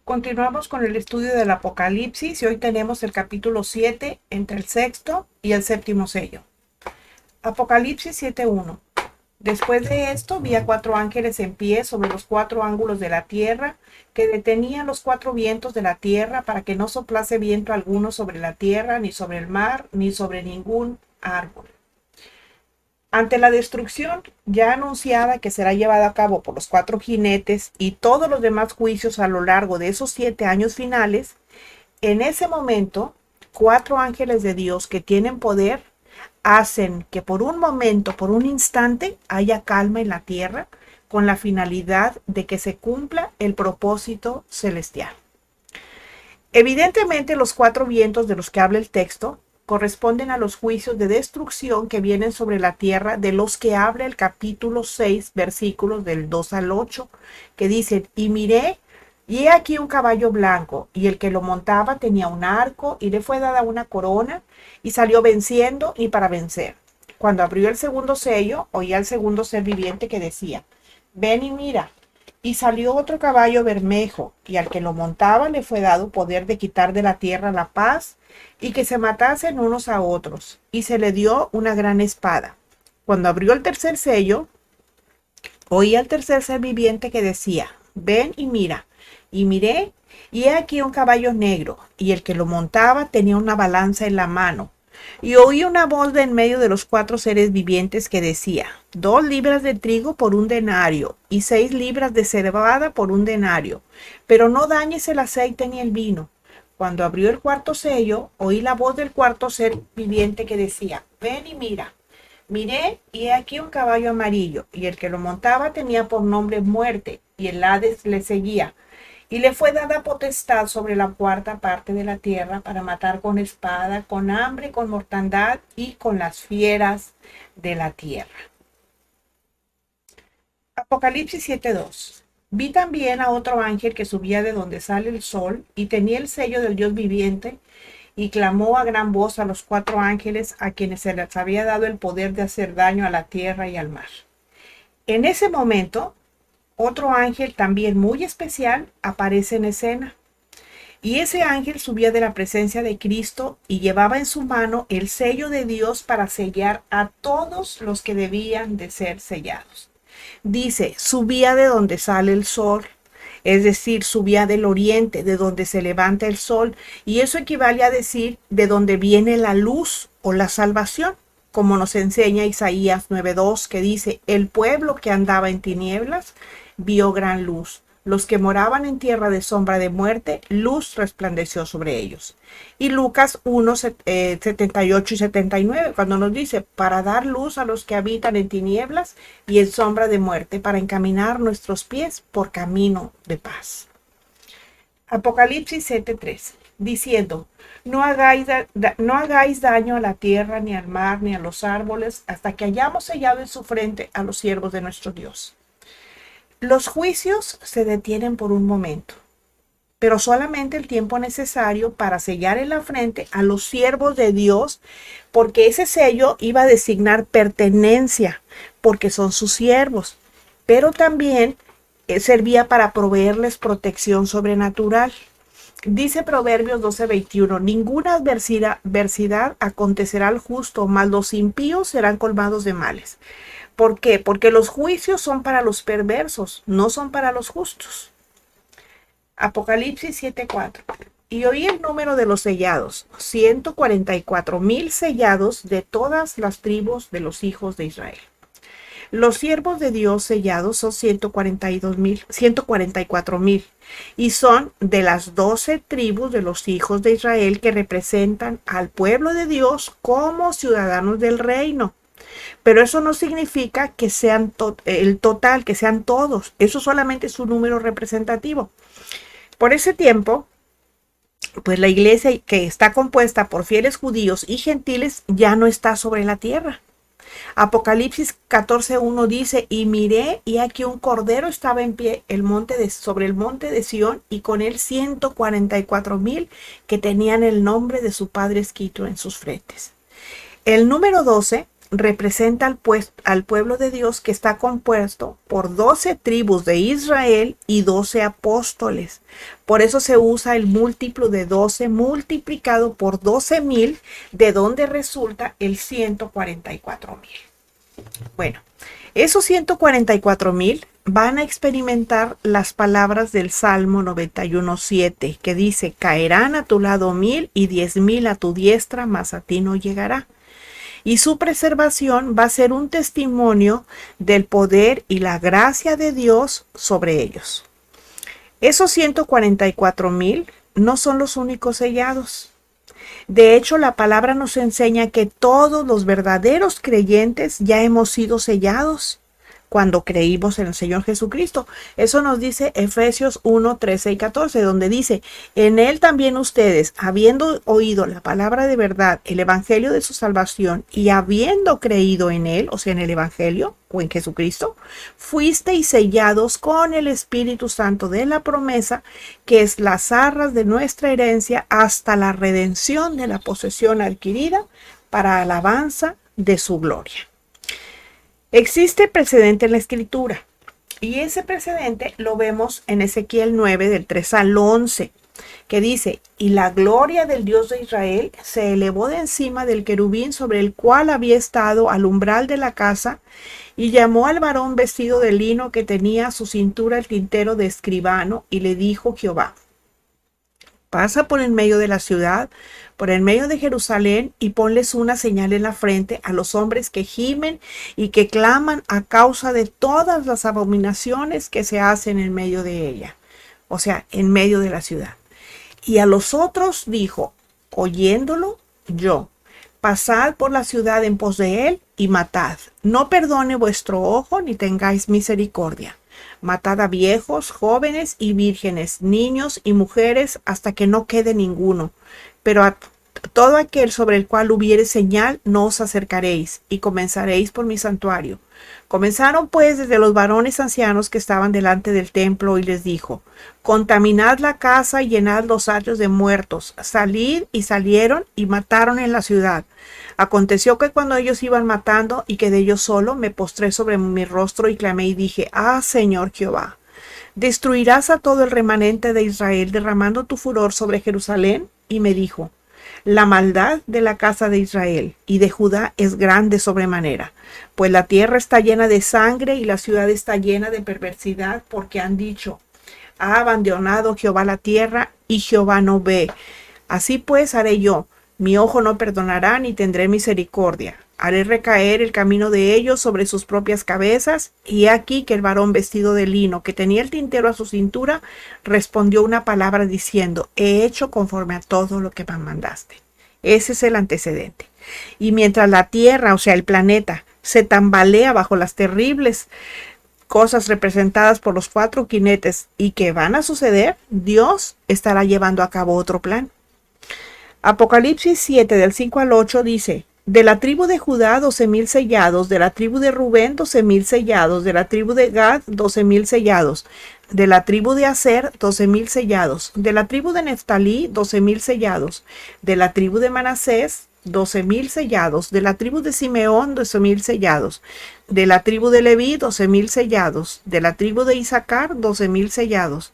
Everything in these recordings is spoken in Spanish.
Continuamos con el estudio del Apocalipsis y hoy tenemos el capítulo 7 entre el sexto y el séptimo sello. Apocalipsis 7:1. Después de esto vi a 4 ángeles en pie sobre los 4 ángulos de la tierra, que detenían los 4 vientos de la tierra para que no soplase viento alguno sobre la tierra, ni sobre el mar, ni sobre ningún árbol. Ante la destrucción ya anunciada que será llevada a cabo por los 4 jinetes y todos los demás juicios a lo largo de esos 7 años finales, en ese momento, 4 ángeles de Dios que tienen poder hacen que por un momento, por un instante, haya calma en la tierra con la finalidad de que se cumpla el propósito celestial. Evidentemente, los 4 vientos de los que habla el texto corresponden a los juicios de destrucción que vienen sobre la tierra, de los que habla el capítulo 6, versículos del 2 al 8, que dicen: y miré, y he aquí un caballo blanco, y el que lo montaba tenía un arco, y le fue dada una corona, y salió venciendo y para vencer. Cuando abrió el segundo sello, oí al segundo ser viviente que decía: ven y mira. Y salió otro caballo bermejo, y al que lo montaba le fue dado poder de quitar de la tierra la paz, y que se matasen unos a otros, y se le dio una gran espada. Cuando abrió el tercer sello, oí al tercer ser viviente que decía: ven y mira. Y miré, y he aquí un caballo negro, y el que lo montaba tenía una balanza en la mano. Y oí una voz de en medio de los 4 seres vivientes que decía: 2 libras de trigo por un denario, y 6 libras de cebada por un denario, pero no dañes el aceite ni el vino. Cuando abrió el cuarto sello, oí la voz del cuarto ser viviente que decía: ven y mira. Miré, y he aquí un caballo amarillo, y el que lo montaba tenía por nombre Muerte, y el Hades le seguía. Y le fue dada potestad sobre la cuarta parte de la tierra para matar con espada, con hambre, con mortandad y con las fieras de la tierra. Apocalipsis 7:2. Vi también a otro ángel que subía de donde sale el sol y tenía el sello del Dios viviente, y clamó a gran voz a los 4 ángeles a quienes se les había dado el poder de hacer daño a la tierra y al mar. En ese momento, otro ángel también muy especial aparece en escena. Y ese ángel subía de la presencia de Cristo y llevaba en su mano el sello de Dios para sellar a todos los que debían de ser sellados. Dice: subía de donde sale el sol, es decir, subía del oriente, de donde se levanta el sol, y eso equivale a decir de donde viene la luz o la salvación, como nos enseña Isaías 9:2, que dice: el pueblo que andaba en tinieblas vio gran luz. Los que moraban en tierra de sombra de muerte, luz resplandeció sobre ellos. Y Lucas 1, 78 y 79, cuando nos dice: para dar luz a los que habitan en tinieblas y en sombra de muerte, para encaminar nuestros pies por camino de paz. Apocalipsis 7:3, diciendo: no hagáis daño a la tierra, ni al mar, ni a los árboles, hasta que hayamos sellado en su frente a los siervos de nuestro Dios. Los juicios se detienen por un momento, pero solamente el tiempo necesario para sellar en la frente a los siervos de Dios, porque ese sello iba a designar pertenencia, porque son sus siervos, pero también servía para proveerles protección sobrenatural. Dice Proverbios 12:21: ninguna adversidad acontecerá al justo, mas los impíos serán colmados de males. ¿Por qué? Porque los juicios son para los perversos, no son para los justos. Apocalipsis 7:4. Y oí el número de los sellados: 144,000 sellados de todas las tribus de los hijos de Israel. Los siervos de Dios sellados son 144,000, y son de las 12 tribus de los hijos de Israel, que representan al pueblo de Dios como ciudadanos del reino. Pero eso no significa que sean el total, que sean todos. Eso solamente es un número representativo. Por ese tiempo, pues la iglesia, que está compuesta por fieles judíos y gentiles, ya no está sobre la tierra. Apocalipsis 14:1 dice: y miré, y aquí un cordero estaba en pie sobre el monte de Sión, y con él 144,000 que tenían el nombre de su padre escrito en sus frentes. El número 12 representa al pueblo de Dios, que está compuesto por 12 tribus de Israel y 12 apóstoles. Por eso se usa el múltiplo de 12 multiplicado por 12,000, de donde resulta el 144,000. Bueno, esos 144,000 van a experimentar las palabras del Salmo 91:7, que dice: caerán a tu lado 1,000 y 10,000 a tu diestra, mas a ti no llegará. Y su preservación va a ser un testimonio del poder y la gracia de Dios sobre ellos. Esos 144,000 no son los únicos sellados. De hecho, la palabra nos enseña que todos los verdaderos creyentes ya hemos sido sellados cuando creímos en el Señor Jesucristo. Eso nos dice Efesios 1:13 y 14, donde dice: en Él también ustedes, habiendo oído la palabra de verdad, el evangelio de su salvación, y habiendo creído en Él, o sea, en el evangelio o en Jesucristo, fuisteis sellados con el Espíritu Santo de la promesa, que es las arras de nuestra herencia, hasta la redención de la posesión adquirida para alabanza de su gloria. Existe precedente en la Escritura, y ese precedente lo vemos en Ezequiel 9, del 3 al 11, que dice: y la gloria del Dios de Israel se elevó de encima del querubín sobre el cual había estado al umbral de la casa, y llamó al varón vestido de lino que tenía a su cintura el tintero de escribano, y le dijo Jehová: pasa por en medio de la ciudad, por en medio de Jerusalén, y ponles una señal en la frente a los hombres que gimen y que claman a causa de todas las abominaciones que se hacen en medio de ella, o sea, en medio de la ciudad. Y a los otros dijo, oyéndolo yo: pasad por la ciudad en pos de él y matad. No perdone vuestro ojo ni tengáis misericordia. Matad a viejos, jóvenes y vírgenes, niños y mujeres, hasta que no quede ninguno. Pero a todo aquel sobre el cual hubiere señal, no os acercaréis, y comenzaréis por mi santuario. Comenzaron pues desde los varones ancianos que estaban delante del templo, y les dijo: contaminad la casa y llenad los atrios de muertos. Salid, y salieron y mataron en la ciudad. Aconteció que cuando ellos iban matando y quedé yo solo, me postré sobre mi rostro y clamé y dije: ah, Señor Jehová, ¿destruirás a todo el remanente de Israel derramando tu furor sobre Jerusalén? Y me dijo: la maldad de la casa de Israel y de Judá es grande sobremanera, pues la tierra está llena de sangre y la ciudad está llena de perversidad, porque han dicho: ha abandonado Jehová la tierra y Jehová no ve. Así pues haré yo: mi ojo no perdonará ni tendré misericordia. Haré recaer el camino de ellos sobre sus propias cabezas. Y aquí que el varón vestido de lino, que tenía el tintero a su cintura, respondió una palabra diciendo: he hecho conforme a todo lo que me mandaste. Ese es el antecedente. Y mientras la tierra, o sea, el planeta, se tambalea bajo las terribles cosas representadas por los 4 jinetes y que van a suceder, Dios estará llevando a cabo otro plan. Apocalipsis 7, del 5 al 8 dice: de la tribu de Judá 12,000 sellados, de la tribu de Rubén 12,000 sellados, de la tribu de Gad 12,000 sellados, de la tribu de Aser 12,000 sellados, de la tribu de Neftalí 12,000 sellados, de la tribu de Manasés 12,000 sellados, de la tribu de Simeón 12,000 sellados, de la tribu de Leví 12,000 sellados, de la tribu de Isaacar 12,000 sellados,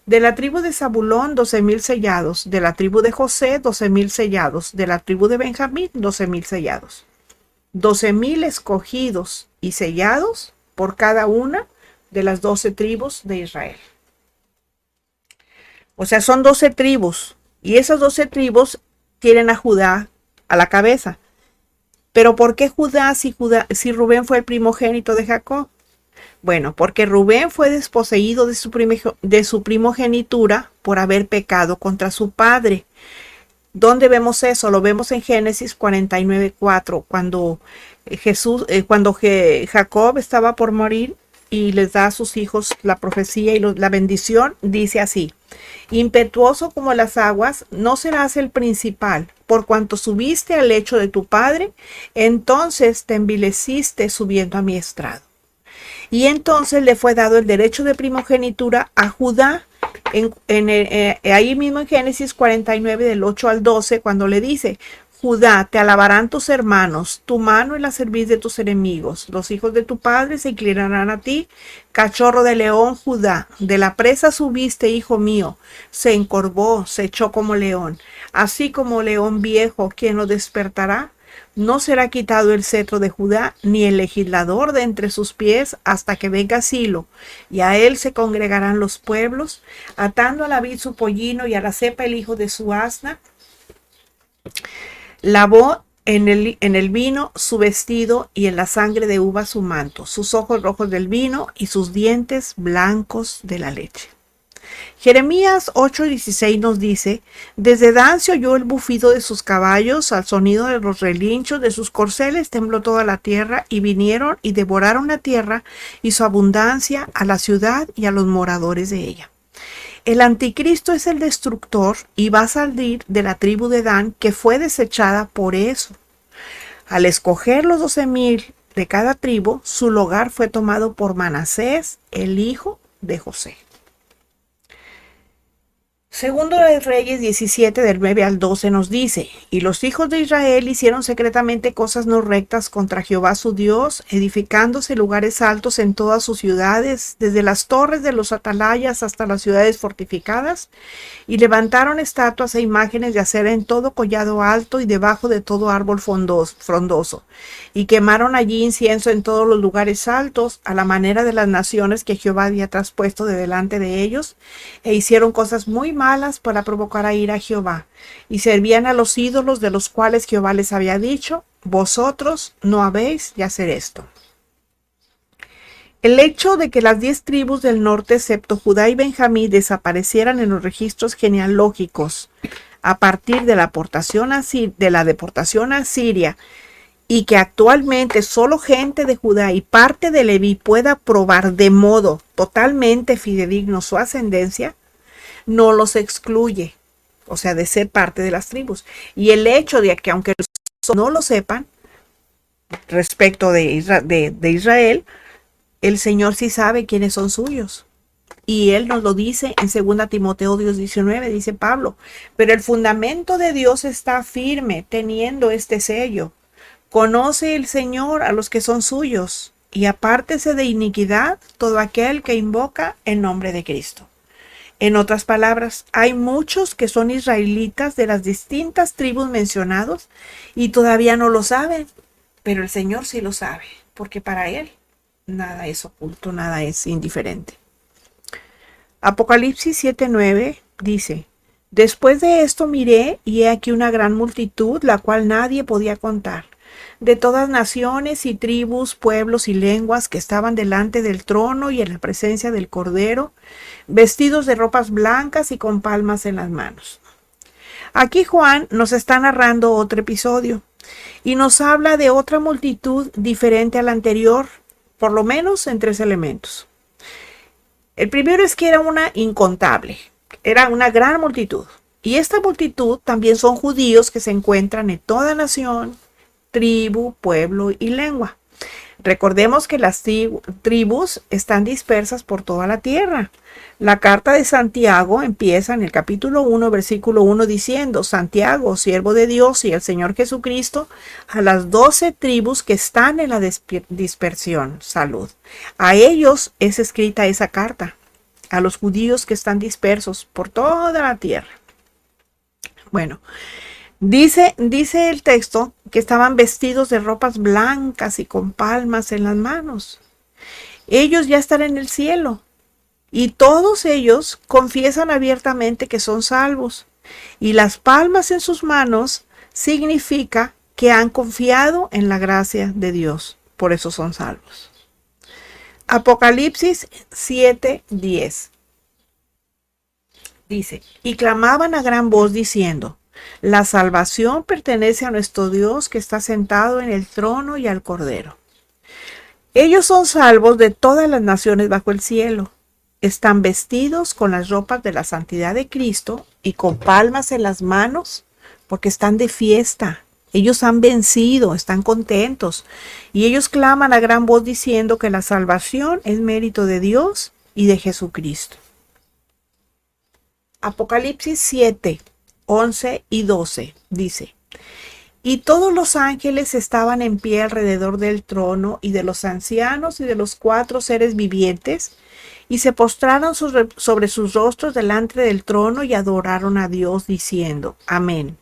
de la tribu de Zabulón 12,000 sellados, de la tribu de José 12,000 sellados, de la tribu de Benjamín 12,000 sellados. 12,000 escogidos y sellados por cada una de las 12 tribus de Israel. O sea, son 12 tribus, y esas 12 tribus tienen a Judá a la cabeza. Pero ¿por qué Judá si Rubén fue el primogénito de Jacob? Bueno, porque Rubén fue desposeído de su primogenitura por haber pecado contra su padre. ¿Dónde vemos eso? Lo vemos en Génesis 49:4, cuando Jacob estaba por morir y les da a sus hijos la profecía y la bendición. Dice así: impetuoso como las aguas, no serás el principal, por cuanto subiste al lecho de tu padre, entonces te envileciste subiendo a mi estrado. Y entonces le fue dado el derecho de primogenitura a Judá, ahí mismo en Génesis 49, del 8 al 12, cuando le dice: Judá, te alabarán tus hermanos, tu mano en la cerviz de tus enemigos. Los hijos de tu padre se inclinarán a ti. Cachorro de león, Judá, de la presa subiste, hijo mío. Se encorvó, se echó como león. Así como león viejo, ¿quién lo despertará? No será quitado el cetro de Judá, ni el legislador de entre sus pies, hasta que venga Silo, y a él se congregarán los pueblos, atando a la vid su pollino y a la cepa el hijo de su asna. Lavó en el vino su vestido y en la sangre de uva su manto, sus ojos rojos del vino y sus dientes blancos de la leche. Jeremías 8:16 nos dice: desde Dan se oyó el bufido de sus caballos, al sonido de los relinchos de sus corceles tembló toda la tierra, y vinieron y devoraron la tierra y su abundancia, a la ciudad y a los moradores de ella. El anticristo es el destructor y va a salir de la tribu de Dan, que fue desechada por eso. Al escoger los 12,000 de cada tribu, su lugar fue tomado por Manasés, el hijo de José. Segundo de Reyes 17, del 9 al 12 nos dice: y los hijos de Israel hicieron secretamente cosas no rectas contra Jehová su Dios, edificándose lugares altos en todas sus ciudades, desde las torres de los atalayas hasta las ciudades fortificadas, y levantaron estatuas e imágenes de acera en todo collado alto y debajo de todo árbol frondoso, y quemaron allí incienso en todos los lugares altos, a la manera de las naciones que Jehová había traspuesto de delante de ellos, e hicieron cosas muy malas para provocar a ira a Jehová, y servían a los ídolos de los cuales Jehová les había dicho: vosotros no habéis de hacer esto. El hecho de que las 10 tribus del norte, excepto Judá y Benjamín, desaparecieran en los registros genealógicos a partir de la deportación a Siria, y que actualmente solo gente de Judá y parte de Leví pueda probar de modo totalmente fidedigno su ascendencia, no los excluye, o sea, de ser parte de las tribus. Y el hecho de que, aunque no lo sepan respecto de Israel, el Señor sí sabe quiénes son suyos. Y Él nos lo dice en 2 Timoteo 2:19, dice Pablo: pero el fundamento de Dios está firme, teniendo este sello: conoce el Señor a los que son suyos, y apártese de iniquidad todo aquel que invoca el nombre de Cristo. En otras palabras, hay muchos que son israelitas de las distintas tribus mencionadas y todavía no lo saben, pero el Señor sí lo sabe, porque para Él nada es oculto, nada es indiferente. Apocalipsis 7:9 dice: después de esto miré, y he aquí una gran multitud, la cual nadie podía contar, de todas naciones y tribus, pueblos y lenguas, que estaban delante del trono y en la presencia del Cordero, vestidos de ropas blancas y con palmas en las manos. Aquí Juan nos está narrando otro episodio y nos habla de otra multitud diferente a la anterior, por lo menos en 3 elementos. El primero es que era una incontable, era una gran multitud. Y esta multitud también son judíos que se encuentran en toda nación, tribu, pueblo y lengua. Recordemos que las tribus están dispersas por toda la tierra. La carta de Santiago empieza en el capítulo 1, versículo 1, diciendo: Santiago, siervo de Dios y el Señor Jesucristo, a las 12 tribus que están en la dispersión, salud. A ellos es escrita esa carta, a los judíos que están dispersos por toda la tierra. Bueno, dice el texto que estaban vestidos de ropas blancas y con palmas en las manos. Ellos ya están en el cielo y todos ellos confiesan abiertamente que son salvos. Y las palmas en sus manos significa que han confiado en la gracia de Dios. Por eso son salvos. Apocalipsis 7:10 dice: y clamaban a gran voz diciendo: la salvación pertenece a nuestro Dios, que está sentado en el trono, y al Cordero. Ellos son salvos de todas las naciones bajo el cielo. Están vestidos con las ropas de la santidad de Cristo y con palmas en las manos, porque están de fiesta. Ellos han vencido, están contentos. Y ellos claman a gran voz diciendo que la salvación es mérito de Dios y de Jesucristo. Apocalipsis 7, 11 y 12 dice: Y todos los ángeles estaban en pie alrededor del trono y de los ancianos y de los 4 seres vivientes, y se postraron sobre sus rostros delante del trono y adoraron a Dios diciendo, Amén.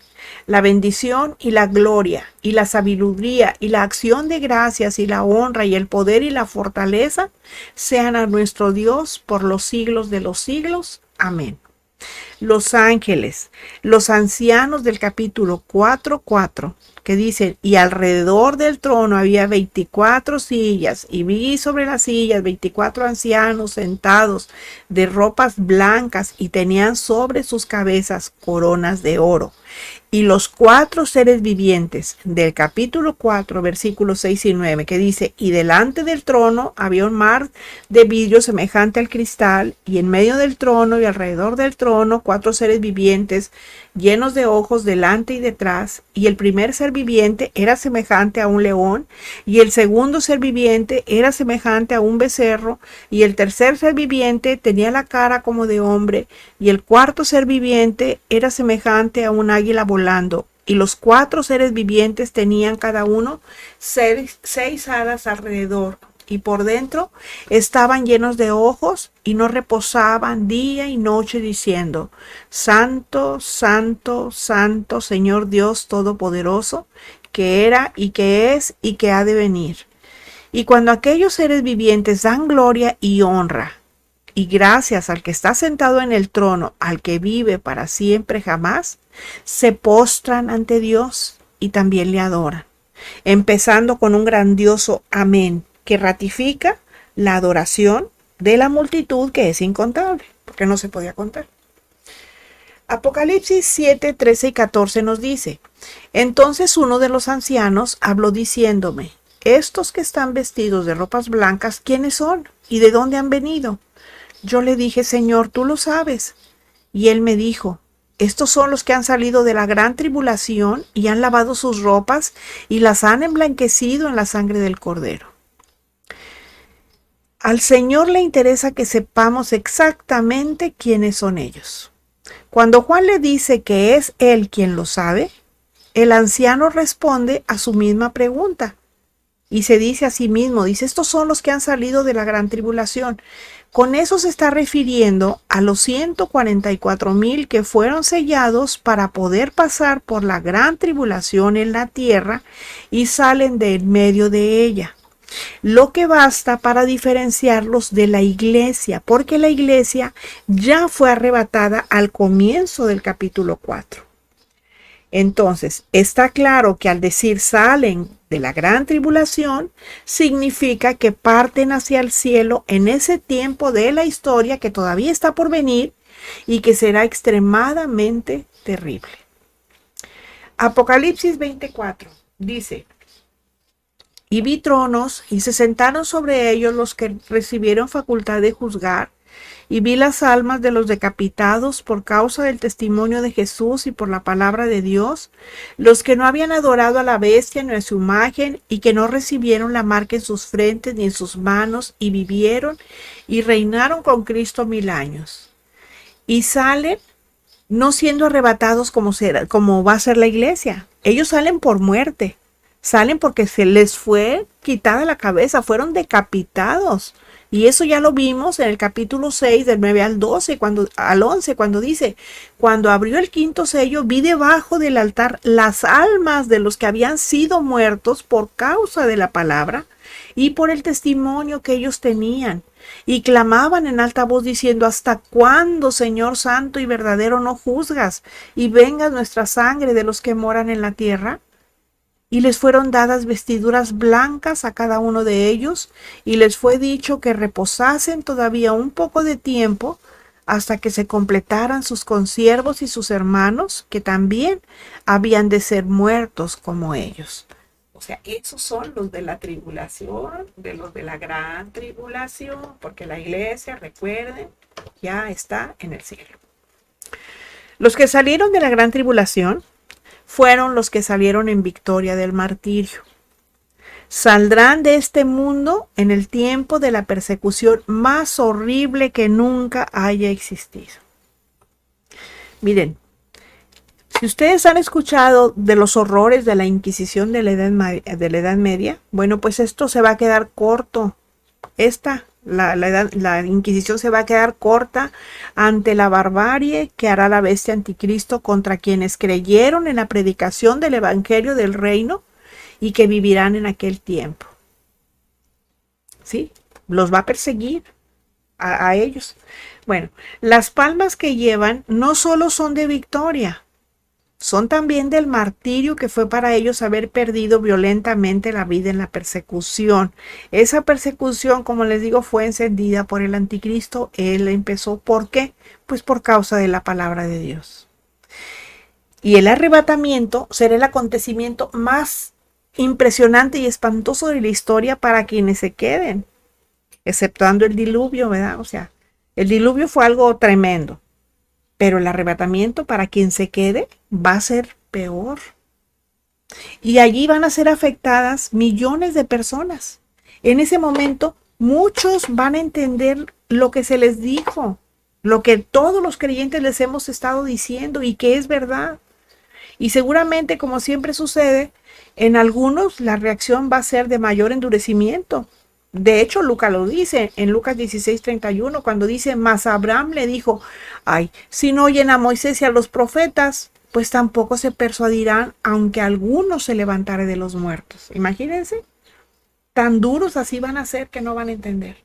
La bendición y la gloria y la sabiduría y la acción de gracias y la honra y el poder y la fortaleza sean a nuestro Dios por los siglos de los siglos. Amén. Los ángeles, los ancianos del capítulo 4:4, que dicen, y alrededor del trono había 24 sillas, y vi sobre las sillas 24 ancianos sentados de ropas blancas y tenían sobre sus cabezas coronas de oro. Y los 4 seres vivientes del capítulo 4, versículos 6 y 9, que dice, y delante del trono había un mar de vidrio semejante al cristal, y en medio del trono y alrededor del trono 4 seres vivientes llenos de ojos delante y detrás, y el primer ser viviente era semejante a un león, y el segundo ser viviente era semejante a un becerro, y el tercer ser viviente tenía la cara como de hombre, y el cuarto ser viviente era semejante a un águila volando, y los 4 seres vivientes tenían cada uno 6 alas alrededor, y por dentro estaban llenos de ojos, y no reposaban día y noche diciendo, Santo, Santo, Santo, Señor Dios Todopoderoso, que era y que es y que ha de venir. Y cuando aquellos seres vivientes dan gloria y honra, y gracias al que está sentado en el trono, al que vive para siempre jamás, se postran ante Dios y también le adoran, empezando con un grandioso amén, que ratifica la adoración de la multitud que es incontable, porque no se podía contar. Apocalipsis 7, 13 y 14 nos dice, entonces uno de los ancianos habló diciéndome, estos que están vestidos de ropas blancas, ¿quiénes son? ¿Y de dónde han venido? Yo le dije, Señor, tú lo sabes. Y él me dijo, estos son los que han salido de la gran tribulación y han lavado sus ropas y las han emblanquecido en la sangre del Cordero. Al Señor le interesa que sepamos exactamente quiénes son ellos. Cuando Juan le dice que es él quien lo sabe, el anciano responde a su misma pregunta y se dice a sí mismo, dice, estos son los que han salido de la gran tribulación. Con eso se está refiriendo a los 144,000 que fueron sellados para poder pasar por la gran tribulación en la tierra y salen de en medio de ella. Lo que basta para diferenciarlos de la iglesia, porque la iglesia ya fue arrebatada al comienzo del capítulo 4. Entonces, está claro que al decir salen de la gran tribulación, significa que parten hacia el cielo en ese tiempo de la historia que todavía está por venir y que será extremadamente terrible. Apocalipsis 24 dice, y vi tronos y se sentaron sobre ellos los que recibieron facultad de juzgar, y vi las almas de los decapitados por causa del testimonio de Jesús y por la palabra de Dios, los que no habían adorado a la bestia ni a su imagen y que no recibieron la marca en sus frentes ni en sus manos, y vivieron y reinaron con Cristo 1000 años. Y salen no siendo arrebatados como va a ser la iglesia. Ellos salen por muerte. Salen porque se les fue quitada la cabeza, fueron decapitados. Y eso ya lo vimos en el capítulo 6, del 9 al 11, cuando dice, cuando abrió el quinto sello, vi debajo del altar las almas de los que habían sido muertos por causa de la palabra y por el testimonio que ellos tenían. Y clamaban en alta voz diciendo, ¿hasta cuándo, Señor santo y verdadero, no juzgas y venga nuestra sangre de los que moran en la tierra? Y les fueron dadas vestiduras blancas a cada uno de ellos, y les fue dicho que reposasen todavía un poco de tiempo hasta que se completaran sus consiervos y sus hermanos, que también habían de ser muertos como ellos. O sea, esos son los de la tribulación, de los de la gran tribulación, porque la iglesia, recuerden, ya está en el cielo. Los que salieron de la gran tribulación fueron los que salieron en victoria del martirio. Saldrán de este mundo en el tiempo de la persecución más horrible que nunca haya existido. Miren, Si ustedes han escuchado de los horrores de la Inquisición de la Edad Media, bueno, pues esto se va a quedar corto. La Inquisición se va a quedar corta ante la barbarie que hará la bestia anticristo contra quienes creyeron en la predicación del Evangelio del Reino y que vivirán en aquel tiempo. ¿Sí? Los va a perseguir a ellos. Bueno, las palmas que llevan no solo son de victoria, son también del martirio que fue para ellos haber perdido violentamente la vida en la persecución. Esa persecución, como les digo, fue encendida por el anticristo. Él empezó, ¿por qué? Pues por causa de la palabra de Dios. Y el arrebatamiento será el acontecimiento más impresionante y espantoso de la historia para quienes se queden, exceptuando el diluvio, ¿verdad? O sea, el diluvio fue algo tremendo. Pero el arrebatamiento para quien se quede va a ser peor. Y allí van a ser afectadas millones de personas. En ese momento, muchos van a entender lo que se les dijo, lo que todos los creyentes les hemos estado diciendo y que es verdad. Y seguramente, como siempre sucede, en algunos la reacción va a ser de mayor endurecimiento. De hecho, Lucas lo dice en Lucas 16:31, cuando dice, mas Abraham le dijo, ay, si no oyen a Moisés y a los profetas, pues tampoco se persuadirán, aunque algunos se levantare de los muertos. Imagínense, tan duros así van a ser que no van a entender.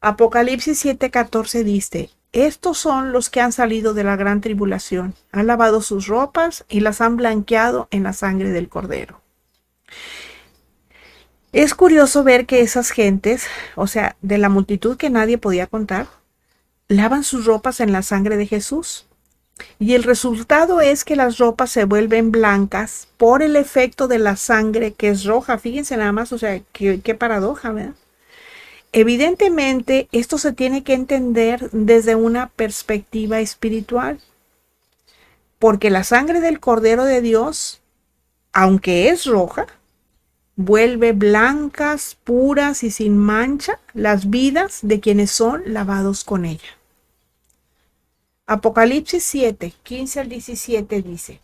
Apocalipsis 7:14 dice, estos son los que han salido de la gran tribulación, han lavado sus ropas y las han blanqueado en la sangre del Cordero. Es curioso ver que esas gentes, o sea, de la multitud que nadie podía contar, lavan sus ropas en la sangre de Jesús. Y el resultado es que las ropas se vuelven blancas por el efecto de la sangre que es roja. Fíjense nada más, o sea, qué paradoja, ¿verdad? Evidentemente, esto se tiene que entender desde una perspectiva espiritual. Porque la sangre del Cordero de Dios, aunque es roja, vuelve blancas, puras y sin mancha las vidas de quienes son lavados con ella. Apocalipsis 7:15 al 17 dice,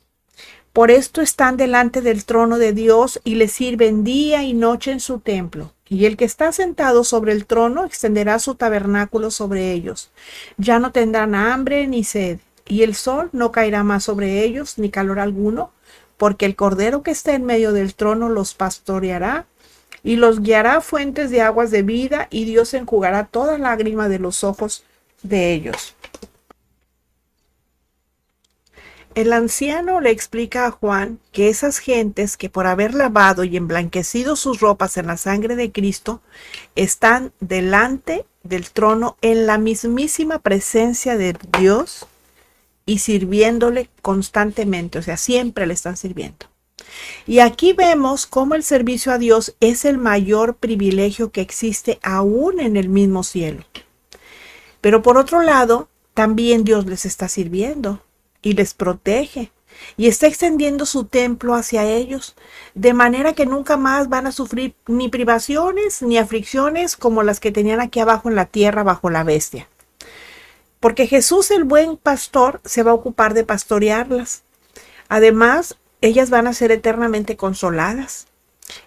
por esto están delante del trono de Dios y le sirven día y noche en su templo. Y el que está sentado sobre el trono extenderá su tabernáculo sobre ellos. Ya no tendrán hambre ni sed, y el sol no caerá más sobre ellos, ni calor alguno, porque el Cordero que está en medio del trono los pastoreará y los guiará a fuentes de aguas de vida, y Dios enjugará toda lágrima de los ojos de ellos. El anciano le explica a Juan que esas gentes que por haber lavado y emblanquecido sus ropas en la sangre de Cristo están delante del trono en la mismísima presencia de Dios y sirviéndole constantemente, o sea, siempre le están sirviendo. Y aquí vemos cómo el servicio a Dios es el mayor privilegio que existe aún en el mismo cielo. Pero por otro lado, también Dios les está sirviendo y les protege y está extendiendo su templo hacia ellos, de manera que nunca más van a sufrir ni privaciones ni aflicciones como las que tenían aquí abajo en la tierra bajo la bestia. Porque Jesús, el buen pastor, se va a ocupar de pastorearlas. Además, ellas van a ser eternamente consoladas.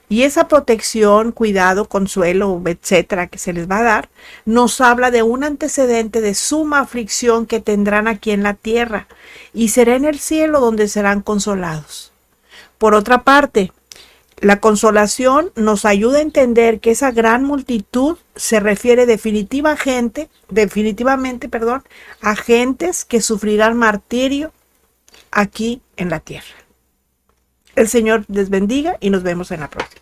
Y esa protección, cuidado, consuelo, etcétera, que se les va a dar, nos habla de un antecedente de suma aflicción que tendrán aquí en la tierra, y será en el cielo donde serán consolados. Por otra parte, la consolación nos ayuda a entender que esa gran multitud se refiere definitivamente, a gentes que sufrirán martirio aquí en la tierra. El Señor les bendiga y nos vemos en la próxima.